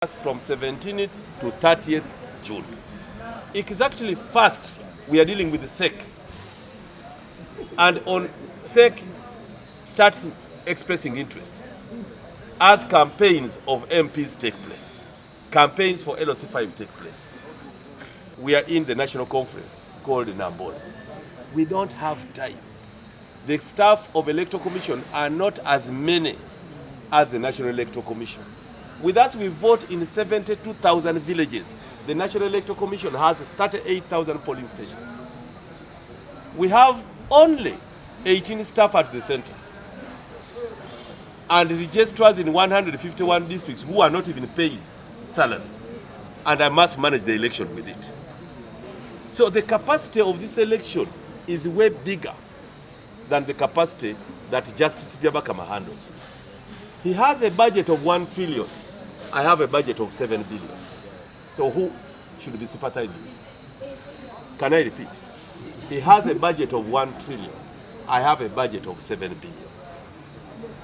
from 17th to 30th June. Exactly first, we are dealing with the SEC. And on SEC starts expressing interest as campaigns of MPs take place. Campaigns for LOC5 take place. We are in the national conference called NRM. We don't have time. The staff of Electoral Commission are not as many as the National Electoral Commission. With us, we vote in 72,000 villages. The National Electoral Commission has 38,000 polling stations. We have only 18 staff at the center. And registrars in 151 districts who are not even paying salary. And I must manage the election with it. So the capacity of this election is way bigger than the capacity that Justice Byabakama handles. He has a budget of 1 trillion. I have a budget of 7 billion. So who should be sympathizing? Can I repeat? He has a budget of 1 trillion. I have a budget of 7 billion.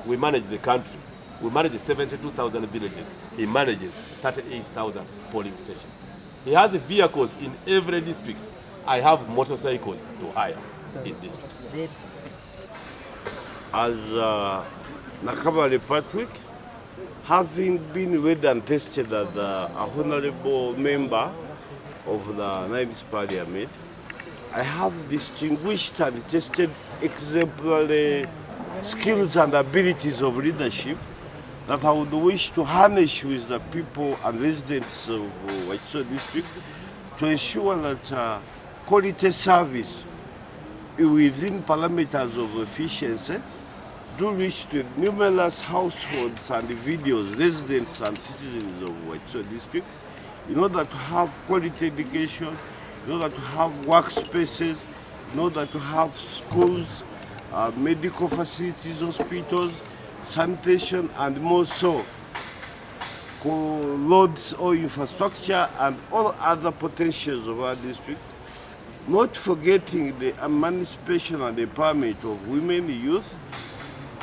We manage the country. We manage 72,000 villages. He manages 38,000 polling stations. He has vehicles in every district. I have motorcycles to hire in districts. As Nakabale Patrick, having been read and tested as a honorable member of the Naib's Parliament, I have distinguished and tested exemplary skills and abilities of leadership that I would wish to harness with the people and residents of Waiso district to ensure that quality service within parameters of efficiency do reach to numerous households and individuals, residents and citizens of Waiso district in order to have quality education, in order to have workspaces, in order to have schools, medical facilities, hospitals, sanitation, and more so, roads or infrastructure and all other potentials of our district, not forgetting the emancipation and empowerment of women, youth,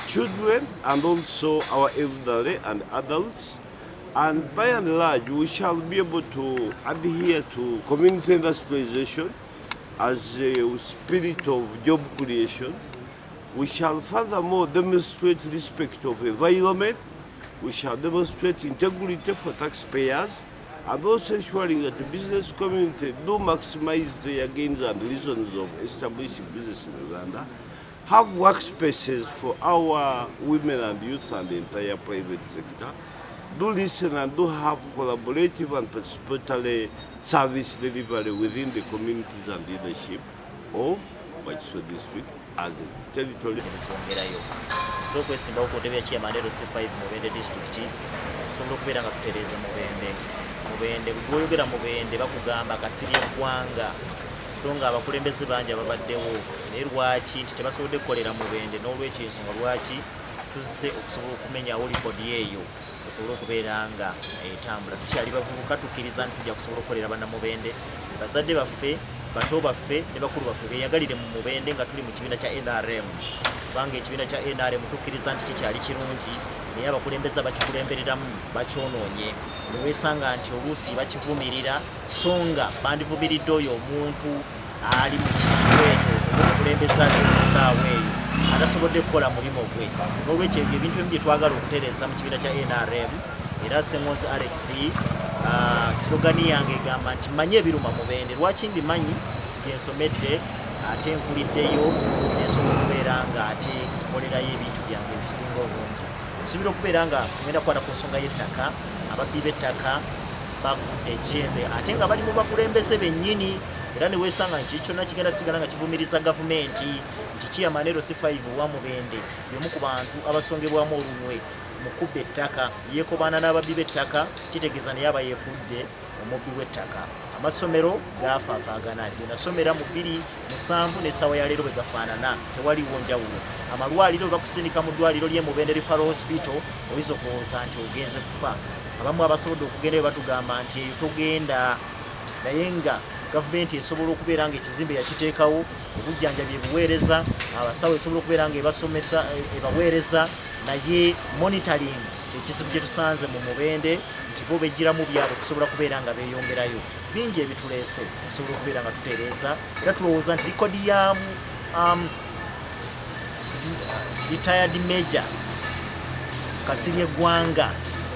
children, and also our elderly and adults. And by and large, we shall be able to adhere to community industrialization as a spirit of job creation. We shall furthermore demonstrate respect of environment. We shall demonstrate integrity for taxpayers, and also ensuring that the business community do maximize their gains and reasons of establishing business in Uganda, have workspaces for our women and youth and the entire private sector, do listen and do have collaborative and participatory service delivery within the communities and leadership of Waiso district as a territory. So kwesimba okutebya chairman LOC5 Mubende district okusobola okubeera nga tutereeza Mubende bw'oyogera Mubende bakugamba kasirye eggwanga so nga abakulembeze bangi ababaddewo naye lwaki nti tebasobodde kukolera Mubende n'olwekyo ensonga lwaki tuzze okusobola okumenyawo likodi eyo osobola okubeera nga etambula tukyali bavubuka tukkiriza nti tujja kusobola okukolera bannamubende bazadde baffe bato baffe ne bakulu baffe beeyagalire mu Mubende nga tuli mu kibiina kya NRM kubanga ekibiina kya NRM tukkiriza nti kikyali kirungi naye abakulembeze bakikulembereramu bakyonoonye ne weesanga nti oluusi bakivumirira so nga bandivumiridde oyo omuntu ali mu kintu ekyo omukulembeze ali mu ssaawa eyo atasobodde kukola mulimu gwe n'olwekyo ebyo ebintu ebimu bye twagala okutereeza mu kibiina kya NRM era Ssengonzi Alex slogani yange egamba nti manye ebiruma Mubende lwaki mbimanyi byensomedde ate nkuliddeyo nensobola okubeera nga ate nkolerayo ebintu byange ebisinga obungi nsuubira okubeera nga ngenda kukwata ku nsonga y'ettaka ababbi b'ettaka bagudde ejjembe ate nga bali mu bakulembeze bennyini era ne weesanga nti kyonna kigenda sigala nga kivumiriza gavumenti nti chairman LOC5 wa Mubende y'omu ku bantu abasongebwamu olunwe mukubba ettaka yeekobaana n'ababbi b'ettaka kitegeeza naye aba yeefudde omubbi w'ettaka amasomero gaafaagaana gye nasomera mu 2007 n'essaawa ya leero bwe gafaanana tewaliwo njawulo amalwaliro bakusindika mu ddwaliro ly'e Mubende Referral Hospital oyinza okulowooza nti ogenze kufa abamu abasobodde okugenda we batugamba nti eyo togenda naye nga gavumenti esobola okubeera nga ekizimbe yakiteekawo obujjanjabi ebuweereza abasawo esobola okubeera nga ebaweereza naye monitoring kyekizibu kye tusanze mu Mubende nti bo bejjiramu byabo tusobola kubeera nga beeyongerayo bingi ebituleese tusobola okubeera nga tutereeza era tulowooza nti likodi ya retired major Kasirye Gwanga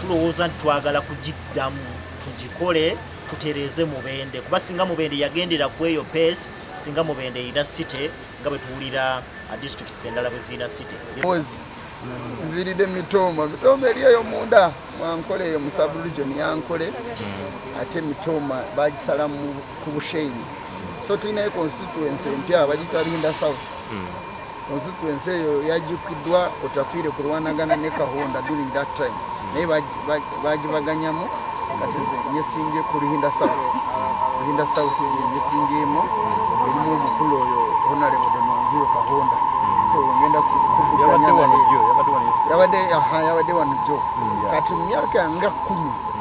tulowooza nti twagala kugiddamu tugikole tutereeze Mubende kuba singa Mubende yagendera ku eyo pace singa Mubende erina site nga bwe tuwulira districts endala bwe zirina site nviridde Mitoma eriyo munda mwankole eyo mu sub-region yankole ate Mitoma bagisala ku Bushenyi so tulinayo constituency empya bagita Linda South constituency eyo yajjukiddwa Otafiire kulwanagana ne Kahonda during that time naye bagibaganyamu nyesinge ku Linda South nyesingeemu erimu omukulu oyo Honorable Demanzio Kahonda so ngenda yabadde wano jo kati mu myaka nga 10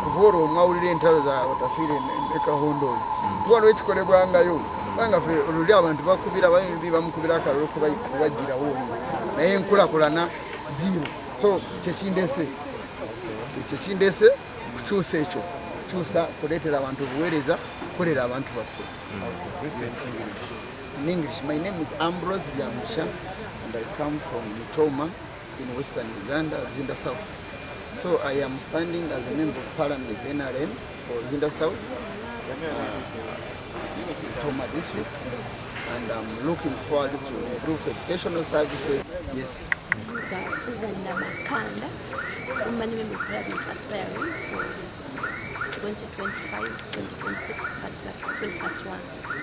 kuva omwawulira entalo za Otafiire ne Kahonda oyo tuwaliwo ekikolebwangayo kubanga ffe oluli abantu bakubira bayimbi bamukubira akalulu kubagirawo naye enkulaakulana zero so kyekindese kukyusa ekyo kukyusa kuleetera abantu obuweereza kukolera abantu baffe. In English, my name is Ambrose Byamusha and I come from Mitoma in Western Uganda, Linda South. So I am standing as a member of Parliament of NRM for Linda South, Mitoma district, and I'm looking forward to improve educational services. Yes. Susan Namakanda, woman member of Parliament Aspirants, so 2025, 2026, and 2031.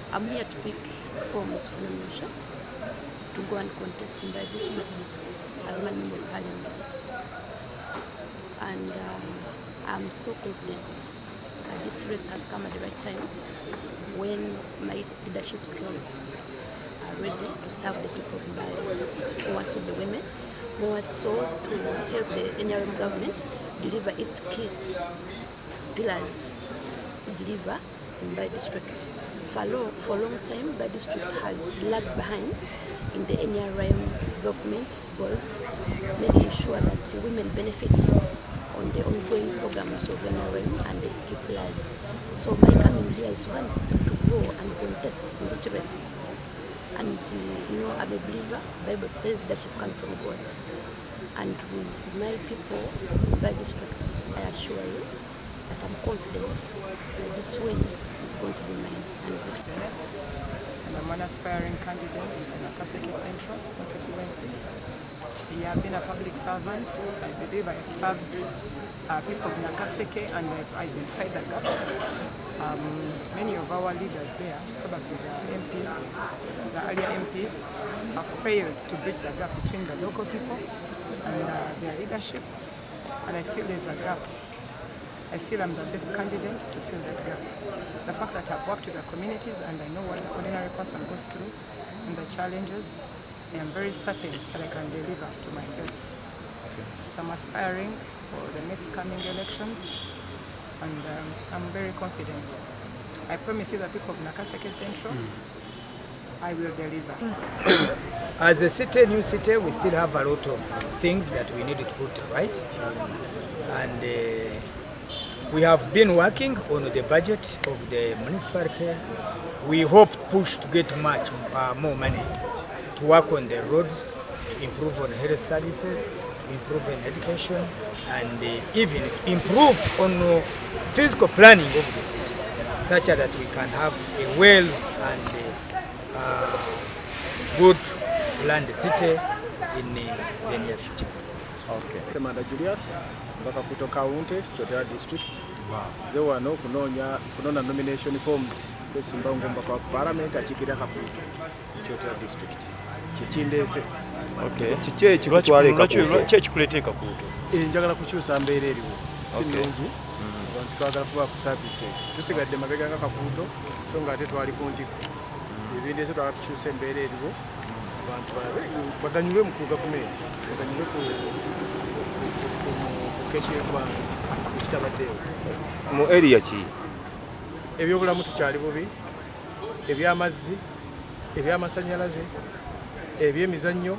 I'm here to pick forms for nomination to go and contest in the district as one member of Parliament. And I'm so confident that this race has come at the right time when my leadership skills are ready to serve the people of Mbale, more so the women, more so to help the NRM government deliver its key pillars to deliver in Mbale district. For a long time, the district has lagged behind in the NRM government goals, making sure that women benefit on the ongoing programs of NRM and the key pillars. So my coming here is to go and contest in this race. And I'm a believer. The Bible says that you come from God. And with my people in the district, I assure you that I'm confident that this win is going to be mine. And I'm an aspiring candidate in Nakaseke Central constituency. I have been a public servant. I believe I served people of Nakaseke and I've identified the gaps. Many of our leaders there, probably the MPs, the earlier MPs, have failed to bridge the gap between the local people and their leadership. And I feel there's a gap. I feel I'm the best candidate to fill that gap. The fact that I've worked with the communities and I know what the ordinary person goes through and the challenges, I am very certain that I can deliver to my best. So I'm aspiring for the next coming elections and I'm very confident. I promise you the people of Nakaseke Central, I will deliver. As a city, new city, we still have a lot of things that we need to put right. And we have been working on the budget of the municipality. We hope to push to get much more money to work on the roads, to improve on health services, to improve in education, and even improve on physical planning of the city, such that we can have a well and good planned city in the near future. Okay. Semanda Julius, mpaka kutoka Unte, Chotera District. Ze wano kunona nomination forms kwesimba ngomba kwa parliament achikira Kaputo, Chotera District. Chechindeze. Okay. Chiche chikutwale Kaputo. Chiche chikulete Kaputo. Njagala kukyusa mbeera eriwo. Sinungi. Abantu twagala kuba ku services. Tusigadde mabega nga Kaputo, so nga ate twali ku ntiko. Ebindeze twagala tukyusa embeera eriwo. Abantu baganyulwe mu gavumenti, baganyulwe ku kesho y'eggwanga ekitabaddeewo. Mu area ki? Ebyobulamu tukyali bubi, eby'amazzi, eby'amasannyalaze, eby'emizannyo,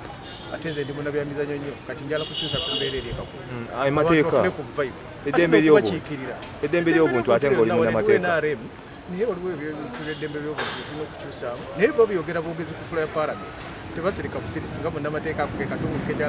ate nze ndi munabyamizannyo nnyo kati njala kukyusa ku mbeera eri ekakuba ayo mateeka eddembe ly'obuntu ate ng'oli munnamateeka NRM naye waliwo ebintu by'eddembe by'obuntu tulina okukyusaamu naye bo byogera bwogezi ku fula ya paalamenti tebasirika busirisi nga munnamateeka akubye katundu kejala